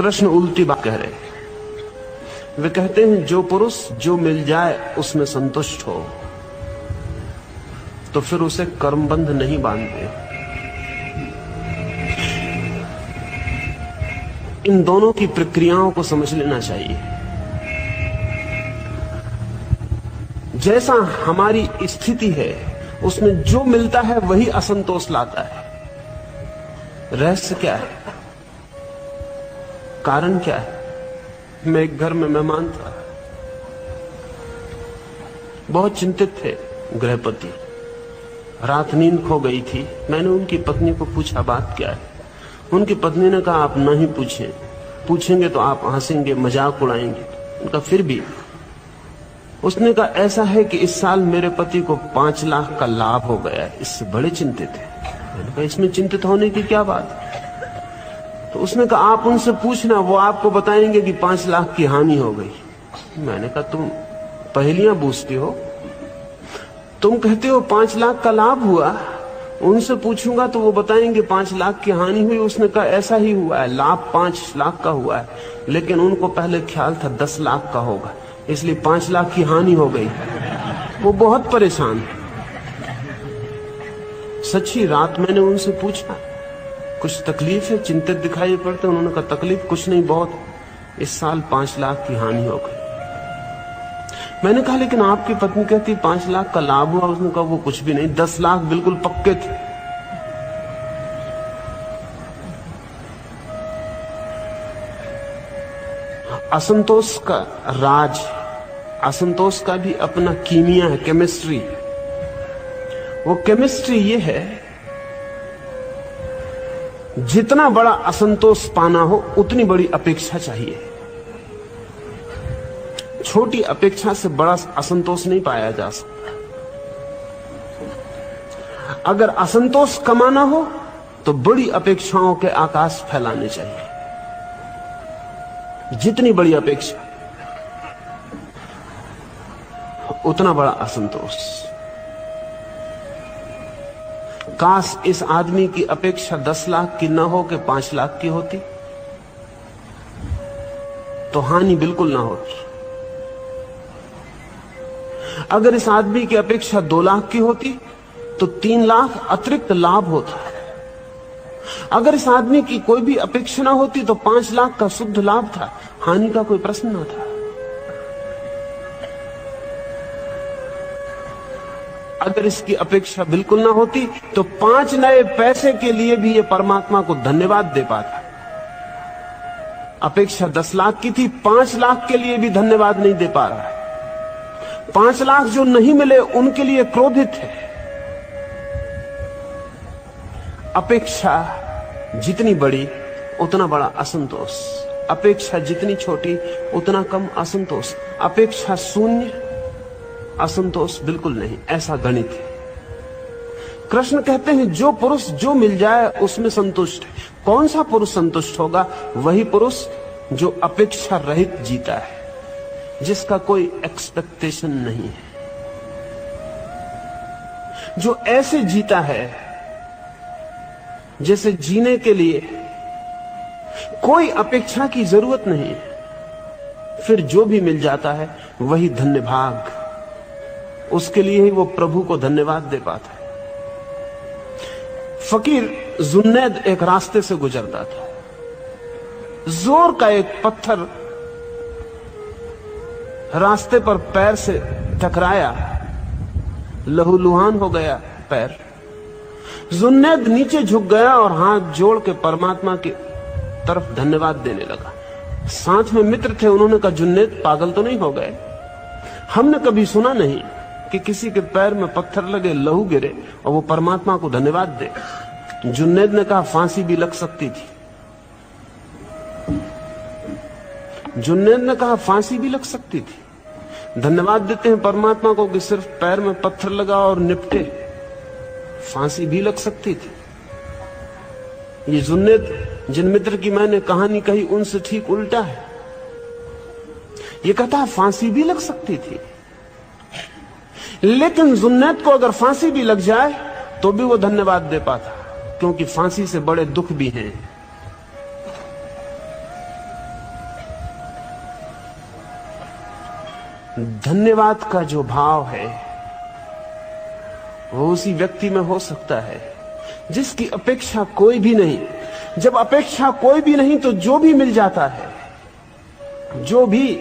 कृष्ण उल्टी बात कह रहे हैं। वे कहते हैं जो पुरुष जो मिल जाए उसमें संतुष्ट हो तो फिर उसे कर्मबंध नहीं बांधते। इन दोनों की प्रक्रियाओं को समझ लेना चाहिए। जैसा हमारी स्थिति है उसमें जो मिलता है वही असंतोष लाता है। रहस्य क्या है? कारण क्या है? मैं एक घर में मेहमान था, बहुत चिंतित थे गृहपति। रात नींद खो गई थी। मैंने उनकी पत्नी को पूछा बात क्या है। उनकी पत्नी ने कहा आप ना ही पूछें, पूछेंगे तो आप हंसेंगे, मजाक उड़ाएंगे। उनका फिर भी उसने कहा ऐसा है कि इस साल मेरे पति को 5 लाख का लाभ हो गया है, इससे बड़े चिंतित है। मैंने कहा इसमें चिंतित होने की क्या बात है? तो उसने कहा आप उनसे पूछना, वो आपको बताएंगे कि 5 लाख की हानि हो गई। मैंने कहा तुम पहेलियां बूझती हो, तुम कहते हो 5 लाख का लाभ हुआ, उनसे पूछूंगा तो वो बताएंगे 5 लाख की हानि हुई। उसने कहा ऐसा ही हुआ है, लाभ 5 लाख का हुआ है, लेकिन उनको पहले ख्याल था 10 लाख का होगा, इसलिए 5 लाख की हानि हो गई। वो बहुत परेशान। सच्ची रात मैंने उनसे पूछा कुछ तकलीफ है, चिंतित दिखाई पड़ते। उन्होंने कहा तकलीफ कुछ नहीं, बहुत, इस साल 5 लाख की हानि हो गई। मैंने कहा लेकिन आपकी पत्नी कहती 5 लाख का लाभ हुआ। उसने कहा वो कुछ भी नहीं, 10 लाख बिल्कुल पक्के थे। असंतोष का राज, असंतोष का भी अपना कीमिया है, केमिस्ट्री। वो केमिस्ट्री ये है, जितना बड़ा असंतोष पाना हो उतनी बड़ी अपेक्षा चाहिए। छोटी अपेक्षा से बड़ा असंतोष नहीं पाया जा सकता। अगर असंतोष कमाना हो तो बड़ी अपेक्षाओं के आकाश फैलाने चाहिए। जितनी बड़ी अपेक्षा उतना बड़ा असंतोष। काश इस आदमी की अपेक्षा 10 लाख की न हो के 5 लाख की होती, तो हानि बिल्कुल ना होती। अगर इस आदमी की अपेक्षा 2 लाख की होती तो 3 लाख अतिरिक्त लाभ होता। अगर इस आदमी की कोई भी अपेक्षा ना होती तो 5 लाख का शुद्ध लाभ था, हानि का कोई प्रश्न ना था। अगर इसकी अपेक्षा बिल्कुल ना होती तो 5 नए पैसे के लिए भी ये परमात्मा को धन्यवाद दे पाता। अपेक्षा 10 लाख की थी, 5 लाख के लिए भी धन्यवाद नहीं दे पा रहा है। 5 लाख जो नहीं मिले उनके लिए क्रोधित है। अपेक्षा जितनी बड़ी उतना बड़ा असंतोष, अपेक्षा जितनी छोटी उतना कम असंतोष। अपेक्षा शून्य, असंतोष बिल्कुल नहीं, ऐसा गणित है। कृष्ण कहते हैं जो पुरुष जो मिल जाए उसमें संतुष्ट है। कौन सा पुरुष संतुष्ट होगा? वही पुरुष जो अपेक्षा रहित जीता है, जिसका कोई एक्सपेक्टेशन नहीं है, जो ऐसे जीता है जैसे जीने के लिए कोई अपेक्षा की जरूरत नहीं है। फिर जो भी मिल जाता है वही धन्य भाग, उसके लिए ही वो प्रभु को धन्यवाद दे पाता है। फकीर जुन्नैद एक रास्ते से गुजरता था। जोर का एक पत्थर रास्ते पर पैर से टकराया, लहूलुहान हो गया पैर। जुन्नैद नीचे झुक गया और हाथ जोड़ के परमात्मा की तरफ धन्यवाद देने लगा। साथ में मित्र थे, उन्होंने कहा जुन्नैद पागल तो नहीं हो गए? हमने कभी सुना नहीं कि किसी के पैर में पत्थर लगे, लहू गिरे और वो परमात्मा को धन्यवाद दे। जुन्नैद ने कहा फांसी भी लग सकती थी। जुन्नैद ने कहा फांसी भी लग सकती थी। धन्यवाद देते हैं परमात्मा को कि सिर्फ पैर में पत्थर लगा और निपटे, फांसी भी लग सकती थी। ये जुन्नैद जिन मित्र की मैंने कहानी कही उनसे ठीक उल्टा है। ये कहता है फांसी भी लग सकती थी, लेकिन जुन्नैद को अगर फांसी भी लग जाए तो भी वो धन्यवाद दे पाता, क्योंकि फांसी से बड़े दुख भी हैं। धन्यवाद का जो भाव है वो उसी व्यक्ति में हो सकता है जिसकी अपेक्षा कोई भी नहीं। जब अपेक्षा कोई भी नहीं तो जो भी मिल जाता है, जो भी,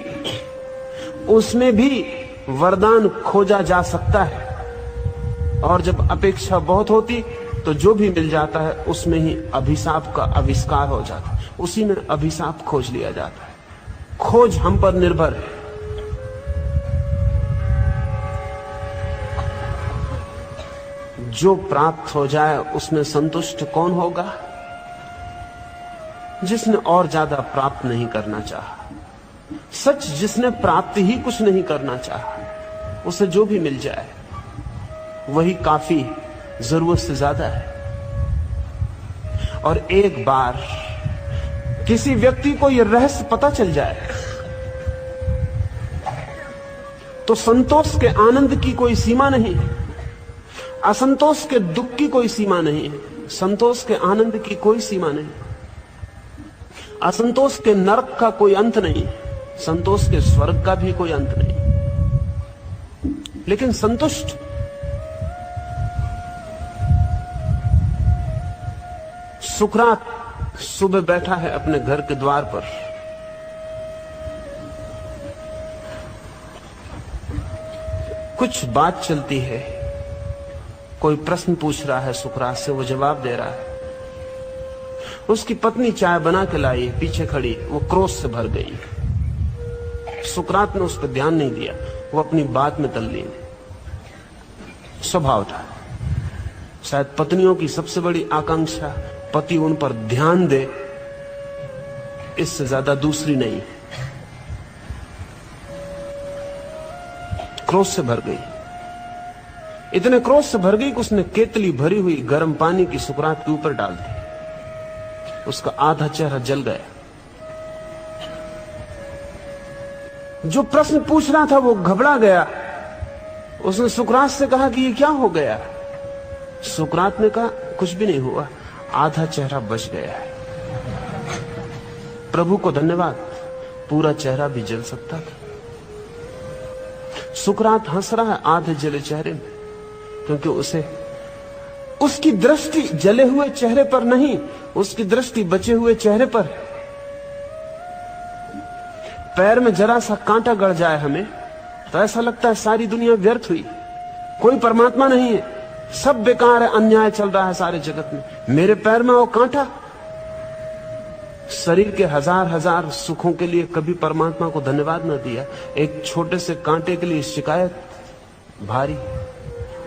उसमें भी वरदान खोजा जा सकता है। और जब अपेक्षा बहुत होती तो जो भी मिल जाता है उसमें ही अभिशाप का आविष्कार हो जाता है, उसी में अभिशाप खोज लिया जाता है। खोज हम पर निर्भर है। जो प्राप्त हो जाए उसमें संतुष्ट कौन होगा? जिसने और ज्यादा प्राप्त नहीं करना चाहा। सच, जिसने प्राप्त ही कुछ नहीं करना चाहा, उसे जो भी मिल जाए वही काफी, जरूरत से ज्यादा है। और एक बार किसी व्यक्ति को यह रहस्य पता चल जाए तो संतोष के आनंद की कोई सीमा नहीं है, असंतोष के दुख की कोई सीमा नहीं है, संतोष के आनंद की कोई सीमा नहीं, असंतोष के नरक का कोई अंत नहीं, संतोष के स्वर्ग का भी कोई अंत नहीं। लेकिन संतुष्ट सुकरात सुबह बैठा है अपने घर के द्वार पर। कुछ बात चलती है, कोई प्रश्न पूछ रहा है सुकरात से, वो जवाब दे रहा है। उसकी पत्नी चाय बना के लाई, पीछे खड़ी, वो क्रोध से भर गई। सुकरात ने उस पर ध्यान नहीं दिया, वो अपनी बात में तल्लीन है। स्वभाव था, शायद पत्नियों की सबसे बड़ी आकांक्षा पति उन पर ध्यान दे, इससे ज्यादा दूसरी नहीं। क्रोध से भर गई, इतने क्रोध से भर गई कि उसने केतली भरी हुई गर्म पानी की सुकरात के ऊपर डाल दी। उसका आधा चेहरा जल गया। जो प्रश्न पूछ रहा था वो घबरा गया। उसने सुकरात से कहा कि ये क्या हो गया? सुकरात ने कहा कुछ भी नहीं हुआ, आधा चेहरा बच गया है। प्रभु को धन्यवाद, पूरा चेहरा भी जल सकता था। सुकरात हंस रहा है आधे जले चेहरे में, क्योंकि उसे उसकी दृष्टि जले हुए चेहरे पर नहीं, उसकी दृष्टि बचे हुए चेहरे पर। पैर में जरा सा कांटा गड़ जाए हमें तो ऐसा लगता है सारी दुनिया व्यर्थ हुई, कोई परमात्मा नहीं है, सब बेकार है, अन्याय चल रहा है सारे जगत में। मेरे पैर में वो कांटा। शरीर के हजार हजार सुखों के लिए कभी परमात्मा को धन्यवाद न दिया, एक छोटे से कांटे के लिए शिकायत भारी।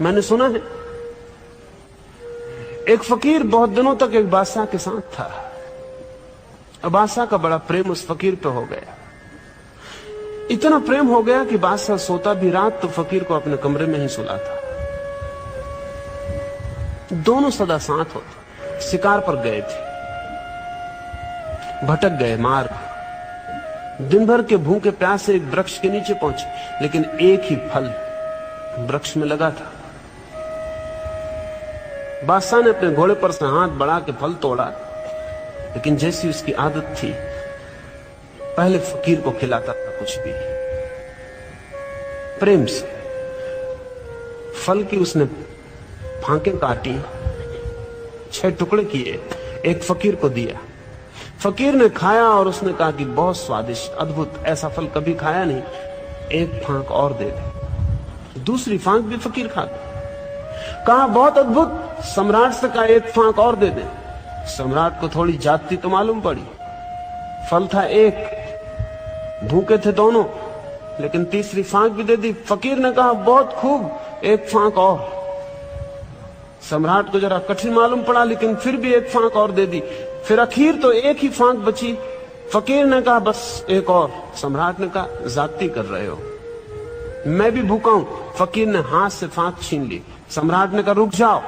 मैंने सुना है एक फकीर बहुत दिनों तक एक बादशाह के साथ था। अब बादशाह का बड़ा प्रेम उस फकीर पे हो गया, इतना प्रेम हो गया कि बादशाह सोता भी रात तो फकीर को अपने कमरे में ही सुलाता। दोनों सदा साथ होते। शिकार पर गए थे, भटक गए मार्ग, दिन भर के भूखे प्यासे एक वृक्ष के नीचे पहुंचे, लेकिन एक ही फल वृक्ष में लगा था। बादशाह ने अपने घोड़े पर से हाथ बढ़ा के फल तोड़ा, लेकिन जैसी उसकी आदत थी पहले फकीर को खिलाता था कुछ भी प्रेम से। फल की उसने फांके काटी, 6 टुकड़े किए, एक फकीर को दिया। फकीर ने खाया और उसने कहा कि बहुत स्वादिष्ट, अद्भुत, ऐसा फल कभी खाया नहीं, एक फांक और दे दे। दूसरी फांक भी फकीर खा गया। कहा बहुत अद्भुत, सम्राट से कहा एक फांक और दे दे। सम्राट को थोड़ी जाति तो मालूम पड़ी, फल था एक, भूखे थे दोनों, लेकिन तीसरी फांक भी दे दी। फकीर ने कहा बहुत खूब, एक फांक और। सम्राट को जरा कठिन मालूम पड़ा, लेकिन फिर भी एक फांक और दे दी। फिर आखिर तो एक ही फांक बची। फकीर ने कहा बस एक और। सम्राट ने कहा जाति कर रहे हो, मैं भी भूखा हूं। फकीर ने हाथ से फांक छीन ली। सम्राट ने कहा रुक जाओ,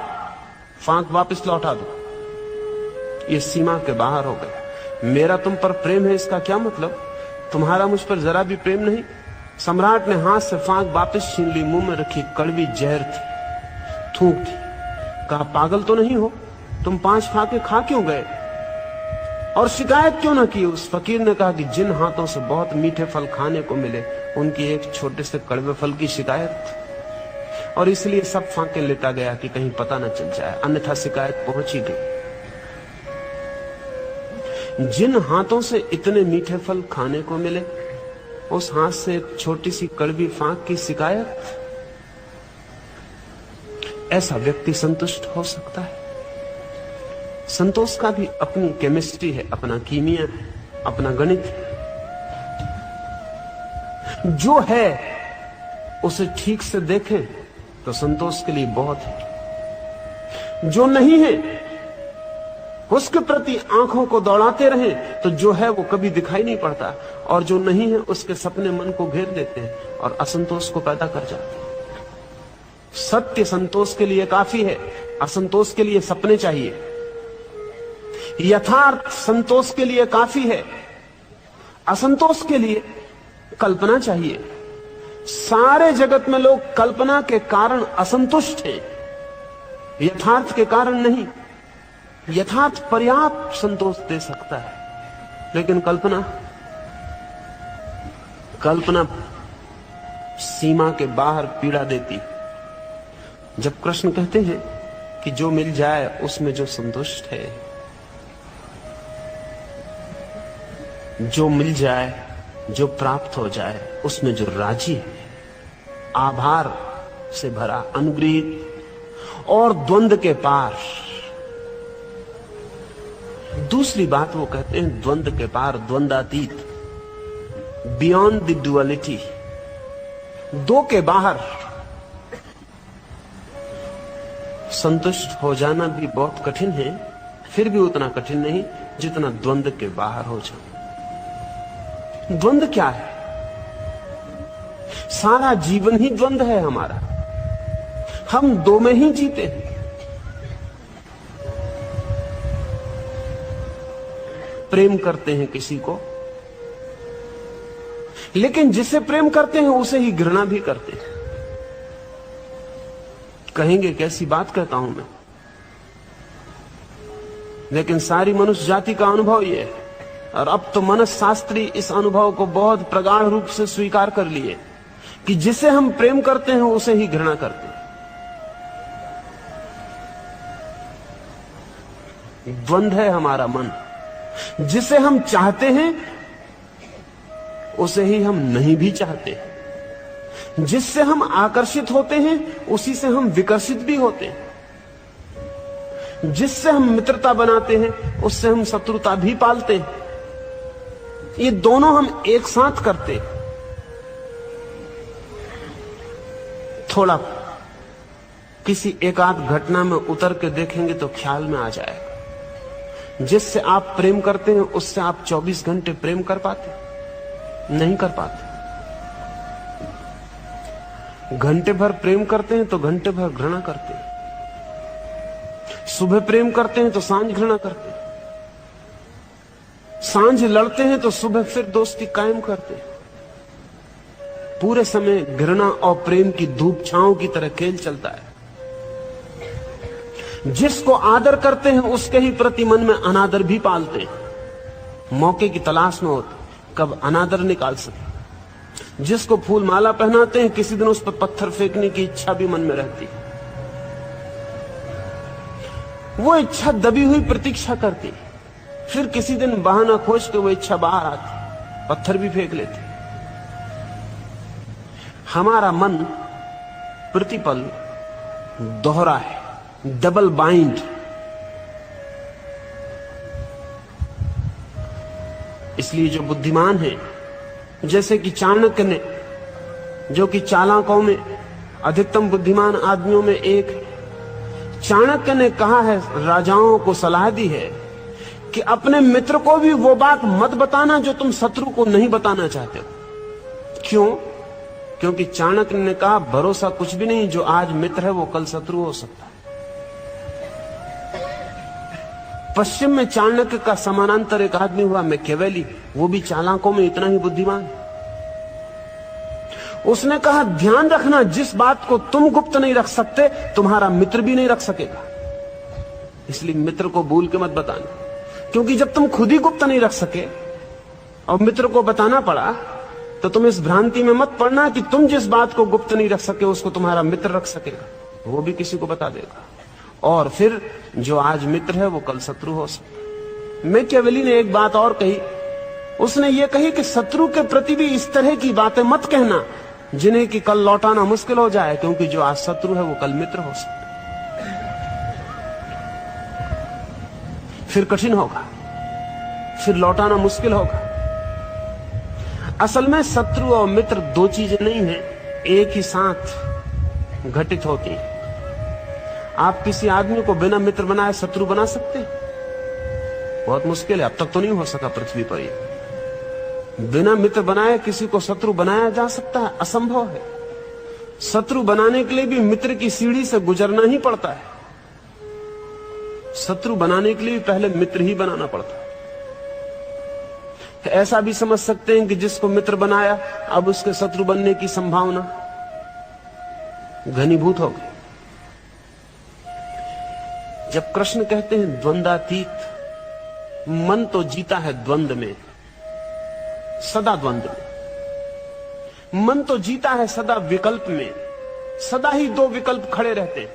फांक वापस लौटा दो। ये सीमा के बाहर हो गया। मेरा तुम पर प्रेम है, इसका क्या मतलब? तुम्हारा मुझ पर जरा भी प्रेम नहीं। सम्राट ने हाथ से फांक वापस छीन ली, मुंह में रखी, कड़वी जहर थी, थूक थी। कहा पागल तो नहीं हो, तुम 5 फांके खा क्यों गए? और शिकायत क्यों ना की? उस फकीर ने कहा कि जिन हाथों से बहुत मीठे फल खाने को मिले उनकी एक छोटे से कड़वे फल की शिकायत, और इसलिए सब फांके लेता गया कि कहीं पता न चल जाए, अन्यथा शिकायत पहुंच ही गई। जिन हाथों से इतने मीठे फल खाने को मिले उस हाथ से एक छोटी सी कड़वी फांक की शिकायत, ऐसा व्यक्ति संतुष्ट हो सकता है? संतोष का भी अपनी केमिस्ट्री है, अपना कीमिया है, अपना गणित है। जो है उसे ठीक से देखें तो संतोष के लिए बहुत है। जो नहीं है उसके प्रति आंखों को दौड़ाते रहें तो जो है वो कभी दिखाई नहीं पड़ता, और जो नहीं है उसके सपने मन को घेर देते हैं और असंतोष को पैदा कर जाते हैं। सत्य संतोष के लिए काफी है, असंतोष के लिए सपने चाहिए। यथार्थ संतोष के लिए काफी है, असंतोष के लिए कल्पना चाहिए। सारे जगत में लोग कल्पना के कारण असंतुष्ट हैं, यथार्थ के कारण नहीं। यथार्थ पर्याप्त संतोष दे सकता है, लेकिन कल्पना सीमा के बाहर पीड़ा देती। जब कृष्ण कहते हैं कि जो मिल जाए उसमें जो संतुष्ट है, जो मिल जाए, जो प्राप्त हो जाए उसमें जो राजी है, आभार से भरा, अनुग्रहित और द्वंद्व के पार। दूसरी बात वो कहते हैं द्वंद्व के पार, द्वंद्वातीत, बियॉन्ड द डुअलिटी, दो के बाहर। संतुष्ट हो जाना भी बहुत कठिन है, फिर भी उतना कठिन नहीं जितना द्वंद्व के बाहर हो जाना। द्वंद्व क्या है? सारा जीवन ही द्वंद्व है हमारा, हम दो में ही जीते हैं। प्रेम करते हैं किसी को, लेकिन जिसे प्रेम करते हैं उसे ही घृणा भी करते हैं। कहेंगे कैसी बात कहता हूं मैं, लेकिन सारी मनुष्य जाति का अनुभव यह है, और अब तो मनसशास्त्री इस अनुभव को बहुत प्रगाढ़ रूप से स्वीकार कर लिए कि जिसे हम प्रेम करते हैं उसे ही घृणा करते हैं। द्वंद्व है हमारा मन, जिसे हम चाहते हैं उसे ही हम नहीं भी चाहते, जिससे हम आकर्षित होते हैं उसी से हम विकर्षित भी होते हैं, जिससे हम मित्रता बनाते हैं उससे हम शत्रुता भी पालते हैं। ये दोनों हम एक साथ करते हैं। थोड़ा किसी एकाध घटना में उतर के देखेंगे तो ख्याल में आ जाएगा, जिससे आप प्रेम करते हैं उससे आप 24 घंटे प्रेम कर पाते? नहीं कर पाते। घंटे भर प्रेम करते हैं तो घंटे भर घृणा करते हैं, सुबह प्रेम करते हैं तो सांझ घृणा करते हैं, सांझ लड़ते हैं तो सुबह फिर दोस्ती कायम करते हैं। पूरे समय घृणा और प्रेम की धूप छांव की तरह खेल चलता है। जिसको आदर करते हैं उसके ही प्रति मन में अनादर भी पालते हैं, मौके की तलाश में होते कब अनादर निकाल सके। जिसको फूल माला पहनाते हैं किसी दिन उस पर पत्थर फेंकने की इच्छा भी मन में रहती है। वो इच्छा दबी हुई प्रतीक्षा करती, फिर किसी दिन बहाना खोज के वो इच्छा बाहर आती, पत्थर भी फेंक लेती। हमारा मन प्रतिपल दोहरा है, डबल बाइंड। इसलिए जो बुद्धिमान है, जैसे कि चाणक्य ने, जो कि चालाकों में अधिकतम बुद्धिमान आदमियों में एक, चाणक्य ने कहा है, राजाओं को सलाह दी है कि अपने मित्र को भी वो बात मत बताना जो तुम शत्रु को नहीं बताना चाहते हो। क्यों? क्योंकि चाणक्य ने कहा भरोसा कुछ भी नहीं, जो आज मित्र है वो कल शत्रु हो सकता है। पश्चिम में चाणक्य का समानांतर एक आदमी हुआ मैकियावेली, वो भी चालाकों में इतना ही बुद्धिमान। उसने कहा ध्यान रखना, जिस बात को तुम गुप्त नहीं रख सकते तुम्हारा मित्र भी नहीं रख सकेगा, इसलिए मित्र को भूल के मत बताना। क्योंकि जब तुम खुद ही गुप्त नहीं रख सके और मित्र को बताना पड़ा, तो तुम इस भ्रांति में मत पड़ना कि तुम जिस बात को गुप्त नहीं रख सके उसको तुम्हारा मित्र रख सकेगा, वो भी किसी को बता देगा। और फिर जो आज मित्र है वो कल शत्रु हो सकता है। मैकियावेली ने एक बात और कही, उसने ये कही कि शत्रु के प्रति भी इस तरह की बातें मत कहना जिन्हें कि कल लौटाना मुश्किल हो जाए, क्योंकि जो आज शत्रु है वो कल मित्र हो सकता है। फिर कठिन होगा, फिर लौटाना मुश्किल होगा। असल में शत्रु और मित्र दो चीजें नहीं है, एक ही साथ घटित होती हैं। आप किसी आदमी को बिना मित्र बनाए शत्रु बना सकते हैं? बहुत मुश्किल है, अब तक तो नहीं हो सका पृथ्वी पर ये। बिना मित्र बनाए किसी को शत्रु बनाया जा सकता है? असंभव है। शत्रु बनाने के लिए भी मित्र की सीढ़ी से गुजरना ही पड़ता है। शत्रु बनाने के लिए पहले मित्र ही बनाना पड़ता है। ऐसा भी समझ सकते हैं कि जिसको मित्र बनाया अब उसके शत्रु बनने की संभावना घनीभूत हो गई। जब कृष्ण कहते हैं द्वंद्वातीत, मन तो जीता है द्वंद्व में, सदा द्वंद्व में। मन तो जीता है सदा विकल्प में, सदा ही दो विकल्प खड़े रहते हैं।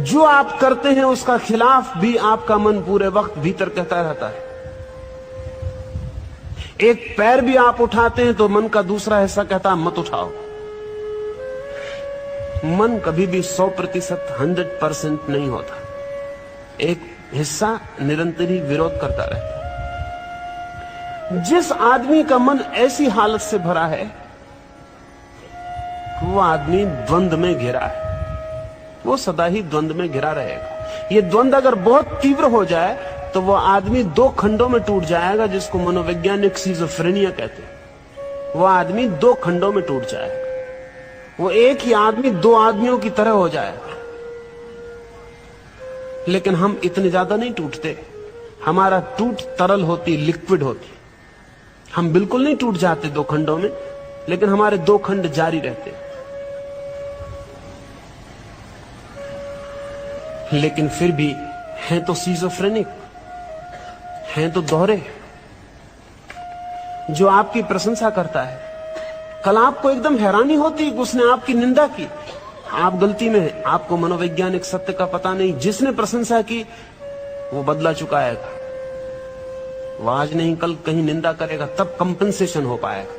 जो आप करते हैं उसका खिलाफ भी आपका मन पूरे वक्त भीतर कहता रहता है। एक पैर भी आप उठाते हैं तो मन का दूसरा हिस्सा कहता है मत उठाओ। मन कभी भी 100% 100% नहीं होता। एक हिस्सा निरंतर ही विरोध करता रहता है। जिस आदमी का मन ऐसी हालत से भरा है वो आदमी द्वंद्व में घिरा है, वो सदा ही द्वंद्व में घिरा रहेगा। ये द्वंद्व अगर बहुत तीव्र हो जाए तो वो आदमी दो खंडों में टूट जाएगा, जिसको मनोवैज्ञानिक सिजोफ्रेनिया कहते हैं। वो आदमी दो खंडों में टूट जाएगा, वो एक ही आदमी दो आदमियों की तरह हो जाएगा। लेकिन हम इतने ज्यादा नहीं टूटते, हमारा टूट तरल होती, लिक्विड होती। हम बिल्कुल नहीं टूट जाते दो खंडों में, लेकिन हमारे दो खंड जारी रहते। लेकिन फिर भी हैं तो सिजोफ्रेनिक, हैं तो दोहरे। जो आपकी प्रशंसा करता है, कल आपको एकदम हैरानी होती कि उसने आपकी निंदा की, आप गलती में हैं, आपको मनोवैज्ञानिक सत्य का पता नहीं। जिसने प्रशंसा की वो बदला चुकाएगा, वो आज नहीं कल कहीं निंदा करेगा, तब कंपनसेशन हो पाएगा।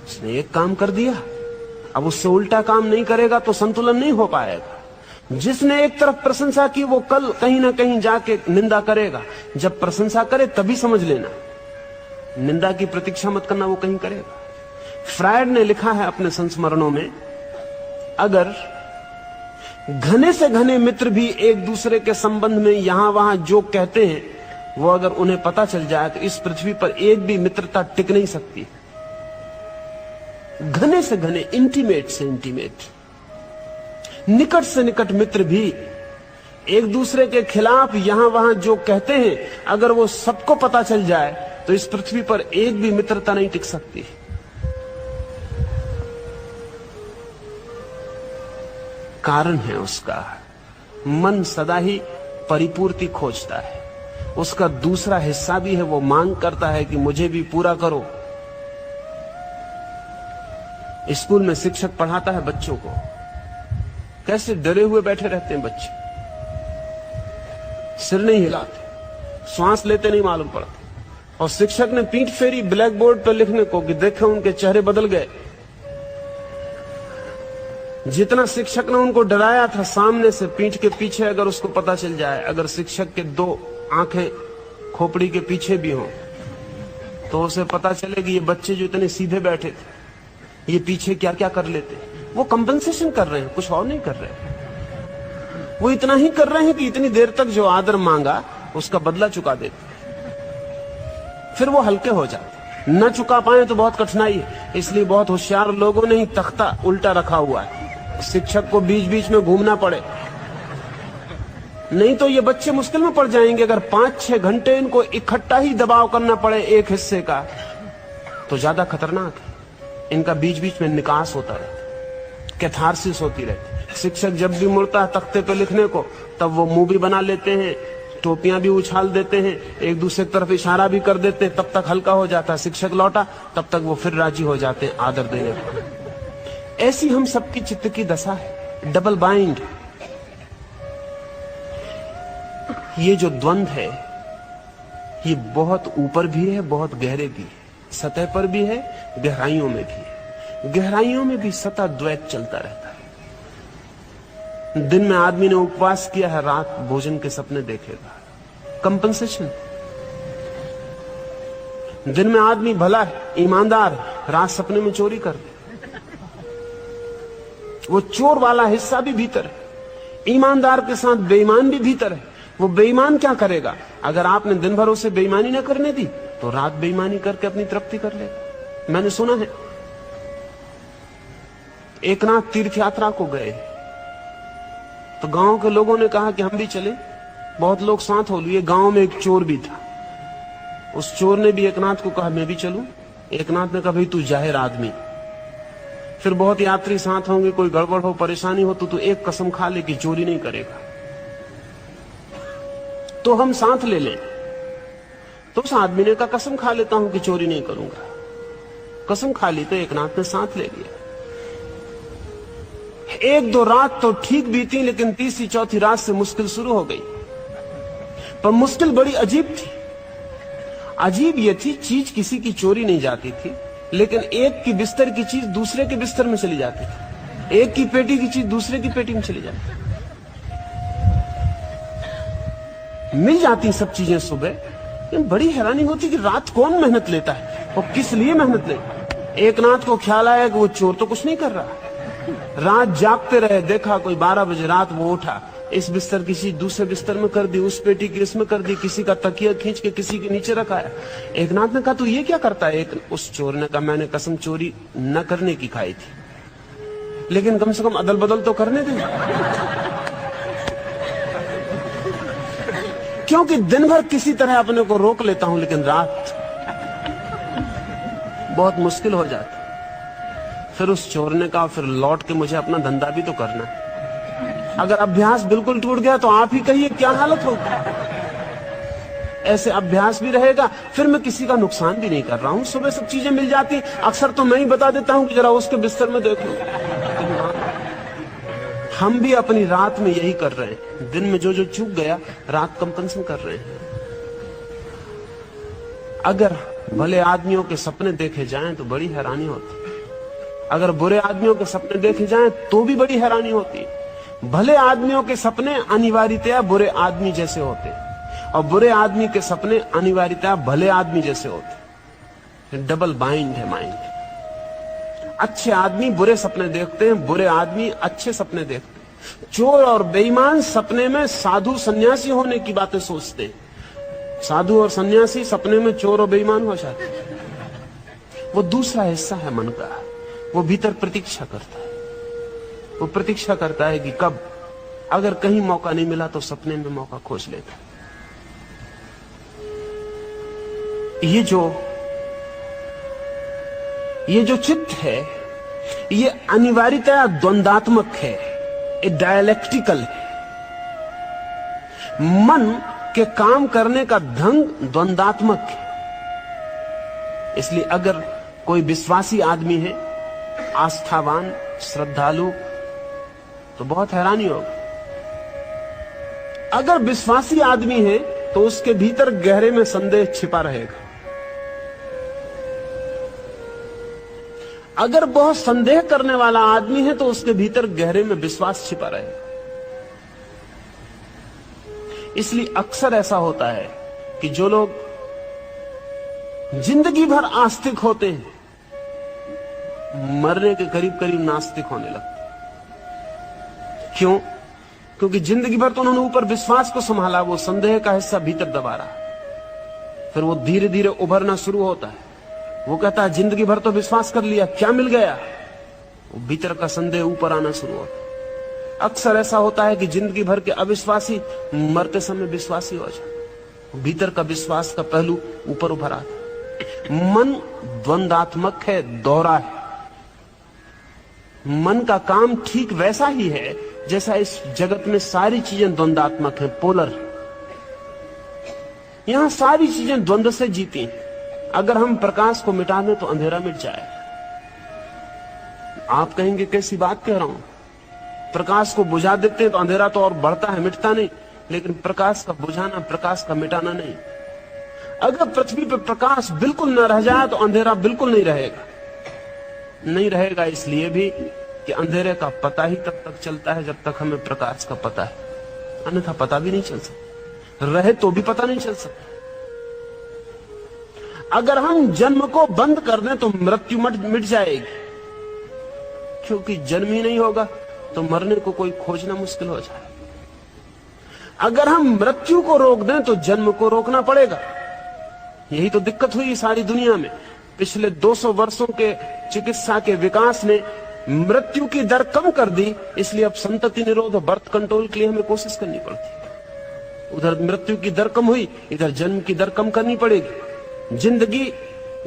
उसने एक काम कर दिया, अब उससे उल्टा काम नहीं करेगा तो संतुलन नहीं हो पाएगा। जिसने एक तरफ प्रशंसा की वो कल कहीं ना कहीं जाके निंदा करेगा। जब प्रशंसा करे तभी समझ लेना, निंदा की प्रतीक्षा मत करना, वो कहीं करेगा। फ्रायड ने लिखा है अपने संस्मरणों में, अगर घने से घने मित्र भी एक दूसरे के संबंध में यहां वहां जो कहते हैं वो अगर उन्हें पता चल जाए तो इस पृथ्वी पर एक भी मित्रता टिक नहीं सकती। घने से घने, इंटीमेट से इंटीमेट, निकट से निकट मित्र भी एक दूसरे के खिलाफ यहां वहां जो कहते हैं अगर वो सबको पता चल जाए तो इस पृथ्वी पर एक भी मित्रता नहीं टिक सकती। कारण है उसका, मन सदा ही परिपूर्ति खोजता है। उसका दूसरा हिस्सा भी है, वो मांग करता है कि मुझे भी पूरा करो। स्कूल में शिक्षक पढ़ाता है बच्चों को, कैसे डरे हुए बैठे रहते हैं बच्चे, सिर नहीं हिलाते, श्वास लेते नहीं मालूम पड़ता। और शिक्षक ने पीठ फेरी ब्लैक बोर्ड पर लिखने को कि देखे उनके चेहरे बदल गए। जितना शिक्षक ने उनको डराया था सामने से, पीठ के पीछे अगर उसको पता चल जाए, अगर शिक्षक के दो आंखें खोपड़ी के पीछे भी हों तो उसे पता चले कि ये बच्चे जो इतने सीधे बैठे थे ये पीछे क्या क्या कर लेते। वो कंपनसेशन कर रहे हैं, कुछ और नहीं कर रहे। वो इतना ही कर रहे हैं कि इतनी देर तक जो आदर मांगा उसका बदला चुका देते, फिर वो हल्के हो जाते। न चुका पाए तो बहुत कठिनाई है। इसलिए बहुत होशियार लोगों ने ही तख्ता उल्टा रखा हुआ है, शिक्षक को बीच बीच में घूमना पड़े, नहीं तो ये बच्चे मुश्किल में पड़ जाएंगे। अगर 5-6 घंटे इनको इकट्ठा ही दबाव करना पड़े एक हिस्से का तो ज्यादा खतरनाक है। इनका बीच बीच में निकास होता रहता, कैथारसिस होती रहती। शिक्षक जब भी मुड़ता है तख्ते पे लिखने को, तब वो मूवी बना लेते हैं, टोपियां भी उछाल देते हैं, एक दूसरे की तरफ इशारा भी कर देते हैं, तब तक हल्का हो जाता है। शिक्षक लौटा तब तक वो फिर राजी हो जाते हैं आदर देने पर। ऐसी हम सबकी चित्त की दशा है, डबल बाइंड। ये जो द्वंद्व है ये बहुत ऊपर भी है, बहुत गहरे भी है, सतह पर भी है, गहराइयों में भी है। गहराइयों में भी सतह द्वैत चलता रहता है। दिन में आदमी ने उपवास किया है, रात भोजन के सपने देखेगा, कंपनसेशन। दिन में आदमी भला है, ईमानदार, रात सपने में चोरी कर दे, वो चोर वाला हिस्सा भी भीतर है। ईमानदार के साथ बेईमान भी भीतर है। वो बेईमान क्या करेगा? अगर आपने दिन भर उसे बेईमानी न करने दी तो रात बेईमानी करके अपनी तृप्ति कर लेगा। मैंने सुना है एक नाथ तीर्थ यात्रा को गए तो गांव के लोगों ने कहा कि हम भी चले। बहुत लोग साथ हो लिए। गांव में एक चोर भी था। उस चोर ने भी एक नाथ को कहा मैं भी चलूं। एक नाथ ने कहा भाई तू जाहिर आदमी। फिर बहुत यात्री साथ होंगे, कोई गड़बड़ हो, परेशानी हो तो तू एक कसम खा ले कि चोरी नहीं करेगा, तो हम साथ ले लें। तो उस आदमी ने कहा कसम खा लेता हूं कि चोरी नहीं करूंगा। कसम खा ली तो एक नाथ ने साथ ले लिया। एक दो रात तो ठीक बीती, लेकिन तीसरी चौथी रात से मुश्किल शुरू हो गई। पर मुश्किल बड़ी अजीब थी। अजीब यह थी, चीज किसी की चोरी नहीं जाती थी, लेकिन एक की बिस्तर की चीज दूसरे के बिस्तर में चली जाती थी। एक की पेटी की चीज दूसरे की पेटी में चली जाती थी। मिल जाती सब चीजें सुबह, लेकिन बड़ी हैरानी होती कि रात कौन मेहनत लेता है और किस लिए मेहनत लेता। एक नाथ को ख्याल आया कि वो चोर तो कुछ नहीं कर रहा। रात जागते रहे, देखा कोई 12 बजे रात वो उठा, इस बिस्तर की चीज दूसरे बिस्तर में कर दी, उस पेटी की इसमें कर दी, किसी का तकिया खींच के किसी के नीचे रखाया। एक नाथ ने कहा तू ये क्या करता है? उस चोर ने कहा मैंने कसम चोरी न करने की खाई थी, लेकिन कम से कम अदल बदल तो करने दे। क्योंकि दिन भर किसी तरह अपने को रोक लेता हूं, लेकिन रात बहुत मुश्किल हो जाती। फिर उस चोर ने कहा फिर लौट के मुझे अपना धंधा भी तो करना है। अगर अभ्यास बिल्कुल टूट गया तो आप ही कहिए क्या हालत होगी। ऐसे अभ्यास भी रहेगा, फिर मैं किसी का नुकसान भी नहीं कर रहा हूं। सुबह सब चीजें मिल जाती, अक्सर तो मैं ही बता देता हूं कि जरा उसके बिस्तर में देख लो। हम भी अपनी रात में यही कर रहे हैं। दिन में जो जो चूक गया, रात कंपनसेशन कर रहे हैं। अगर भले आदमियों के सपने देखे जाएं तो बड़ी हैरानी होती। अगर बुरे आदमियों के सपने देखे जाएं तो भी बड़ी हैरानी होती। भले आदमियों के सपने अनिवार्यतया बुरे आदमी जैसे होते, और बुरे आदमी के सपने अनिवार्यतया भले आदमी जैसे होते। डबल बाइंड है माइंड। अच्छे आदमी बुरे सपने देखते हैं, बुरे आदमी अच्छे सपने देखते हैं। चोर और बेईमान सपने में साधु सन्यासी होने की बातें सोचते हैं। साधु और सन्यासी सपने में चोर और बेईमान हो जाते हैं। वो दूसरा हिस्सा है मन का, वो भीतर प्रतीक्षा करता है। वो प्रतीक्षा करता है कि कब, अगर कहीं मौका नहीं मिला तो सपने में मौका खोज लेता है। ये जो चित्त है, ये अनिवार्यतया द्वंदात्मक है, ये डायलेक्टिकल है। मन के काम करने का ढंग द्वंदात्मक है। इसलिए अगर कोई विश्वासी आदमी है, आस्थावान, श्रद्धालु, तो बहुत हैरानी होगी। अगर विश्वासी आदमी है तो उसके भीतर गहरे में संदेह छिपा रहेगा। अगर बहुत संदेह करने वाला आदमी है तो उसके भीतर गहरे में विश्वास छिपा रहेगा। इसलिए अक्सर ऐसा होता है कि जो लोग जिंदगी भर आस्तिक होते हैं, मरने के करीब करीब नास्तिक होने लगते। क्यों? क्योंकि जिंदगी भर तो उन्होंने ऊपर विश्वास को संभाला, वो संदेह का हिस्सा भीतर दबा रहा। फिर वो धीरे धीरे उभरना शुरू होता है। वो कहता है जिंदगी भर तो विश्वास कर लिया, क्या मिल गया? वो भीतर का संदेह ऊपर आना शुरू होता है। अक्सर ऐसा होता है कि जिंदगी भर के अविश्वासी मरते समय विश्वासी हो जाते। भीतर का विश्वास का पहलू ऊपर उभर आता। मन द्वंदात्मक है, दोहरा है। मन का काम ठीक वैसा ही है जैसा इस जगत में सारी चीजें द्वंदात्मक हैं, पोलर। यहां सारी चीजें द्वंद्व से जीती हैं। अगर हम प्रकाश को मिटा दें तो अंधेरा मिट जाए। आप कहेंगे कैसी बात कह रहा हूं, प्रकाश को बुझा देते हैं तो अंधेरा तो और बढ़ता है, मिटता नहीं। लेकिन प्रकाश का बुझाना प्रकाश का मिटाना नहीं। अगर पृथ्वी पर प्रकाश बिल्कुल न रह जाए तो अंधेरा बिल्कुल नहीं रहेगा। नहीं रहेगा इसलिए भी कि अंधेरे का पता ही तब तक चलता है जब तक हमें प्रकाश का पता है, अन्यथा पता भी नहीं चल सकता। रहे तो भी पता नहीं चल सकता। अगर हम जन्म को बंद कर दें तो मृत्यु मिट जाएगी, क्योंकि जन्म ही नहीं होगा तो मरने को कोई खोजना मुश्किल हो जाए। अगर हम मृत्यु को रोक दें तो जन्म को रोकना पड़ेगा। यही तो दिक्कत हुई सारी दुनिया में। पिछले 200 वर्षों के चिकित्सा के विकास ने मृत्यु की दर कम कर दी, इसलिए अब संतति निरोध और बर्थ कंट्रोल के लिए हमें कोशिश करनी पड़ती। उधर मृत्यु की दर कम हुई, इधर जन्म की दर कम करनी पड़ेगी। जिंदगी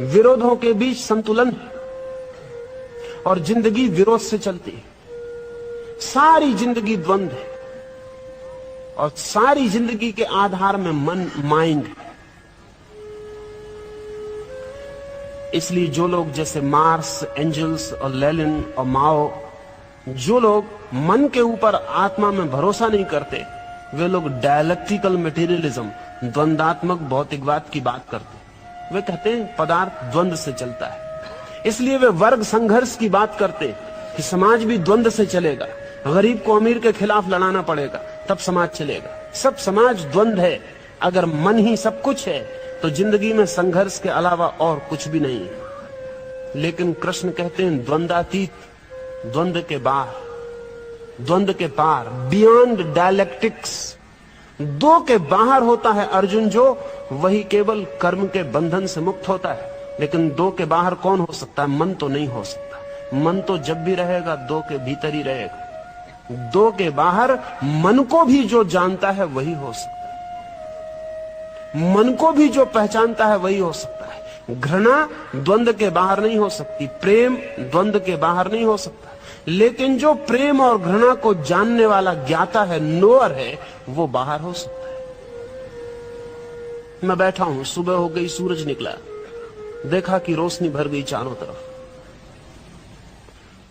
विरोधों के बीच संतुलन है और जिंदगी विरोध से चलती है। सारी जिंदगी द्वंद्व है और सारी जिंदगी के आधार में मन, माइंड। इसलिए जो लोग जैसे मार्क्स, एंजल्स और लेनिन और माओ, जो लोग मन के ऊपर आत्मा में भरोसा नहीं करते, वे लोग डायलेक्टिकल मटेरियलिज्म, द्वंदात्मक भौतिकवाद की बात करते। वे कहते हैं पदार्थ द्वंद्व से चलता है। इसलिए वे वर्ग संघर्ष की बात करते कि समाज भी द्वंद्व से चलेगा, गरीब को अमीर के खिलाफ लड़ाना पड़ेगा तब समाज चलेगा। सब समाज द्वंद्व है। अगर मन ही सब कुछ है तो जिंदगी में संघर्ष के अलावा और कुछ भी नहीं है। लेकिन कृष्ण कहते हैं द्वंद्वातीत, द्वंद्व के बाहर, द्वंद्व के पार, बियॉन्ड डायलेक्टिक्स। दो के बाहर होता है अर्जुन जो, वही केवल कर्म के बंधन से मुक्त होता है। लेकिन दो के बाहर कौन हो सकता है? मन तो नहीं हो सकता। मन तो जब भी रहेगा दो के भीतर ही रहेगा। दो के बाहर मन को भी जो जानता है वही हो सकता है। मन को भी जो पहचानता है वही हो सकता है। घृणा द्वंद्व के बाहर नहीं हो सकती, प्रेम द्वंद्व के बाहर नहीं हो सकता। लेकिन जो प्रेम और घृणा को जानने वाला ज्ञाता है, नोअर है, वो बाहर हो सकता है। मैं बैठा हूं, सुबह हो गई, सूरज निकला, देखा कि रोशनी भर गई चारों तरफ।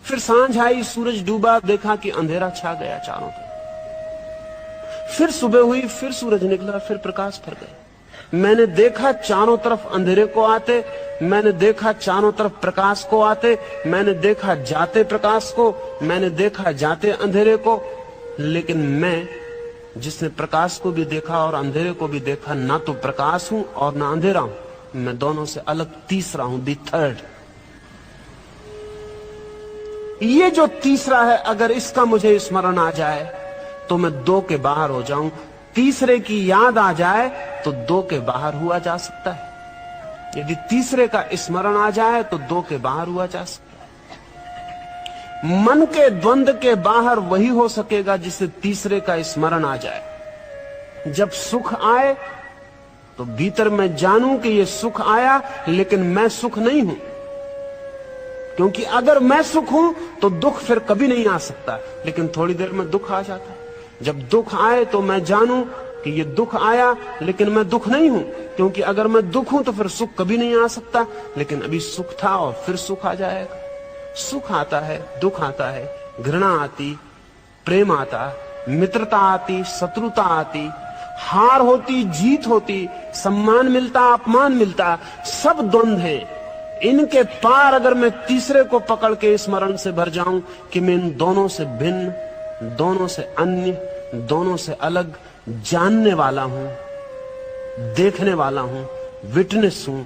फिर सांझ आई, सूरज डूबा, देखा कि अंधेरा छा गया चारों तरफ। फिर सुबह हुई, फिर सूरज निकला, फिर प्रकाश भर गया। मैंने देखा चारों तरफ अंधेरे को आते, मैंने देखा चारों तरफ प्रकाश को आते, मैंने देखा जाते प्रकाश को, मैंने देखा जाते अंधेरे को। लेकिन मैं, जिसने प्रकाश को भी देखा और अंधेरे को भी देखा, ना तो प्रकाश हूं और ना अंधेरा हूं, मैं दोनों से अलग तीसरा हूं, दी थर्ड। ये जो तीसरा है, अगर इसका मुझे स्मरण आ जाए तो मैं दो के बाहर हो जाऊं। तीसरे की याद आ जाए तो दो के बाहर हुआ जा सकता है। यदि तीसरे का स्मरण आ जाए तो दो के बाहर हुआ जा सकता है। मन के द्वंद्व के बाहर वही हो सकेगा जिसे तीसरे का स्मरण आ जाए। जब सुख आए तो भीतर मैं जानूं कि ये सुख आया, लेकिन मैं सुख नहीं हूं। क्योंकि अगर मैं सुख हूं तो दुख फिर कभी नहीं आ सकता, लेकिन थोड़ी देर में दुख आ जाता है। जब दुख आए तो मैं जानूं कि ये दुख आया, लेकिन मैं दुख नहीं हूं। क्योंकि अगर मैं दुख हूं तो फिर सुख कभी नहीं आ सकता, लेकिन अभी सुख था और फिर सुख आ जाएगा। सुख आता है, दुख आता है, घृणा आती, प्रेम आता, मित्रता आती, शत्रुता आती, हार होती, जीत होती, सम्मान मिलता, अपमान मिलता, सब द्वंद्व है। इनके पार अगर मैं तीसरे को पकड़ के स्मरण से भर जाऊं कि मैं इन दोनों से भिन्न, दोनों से अन्य, दोनों से अलग जानने वाला हूं, देखने वाला हूं, विटनेस हूं,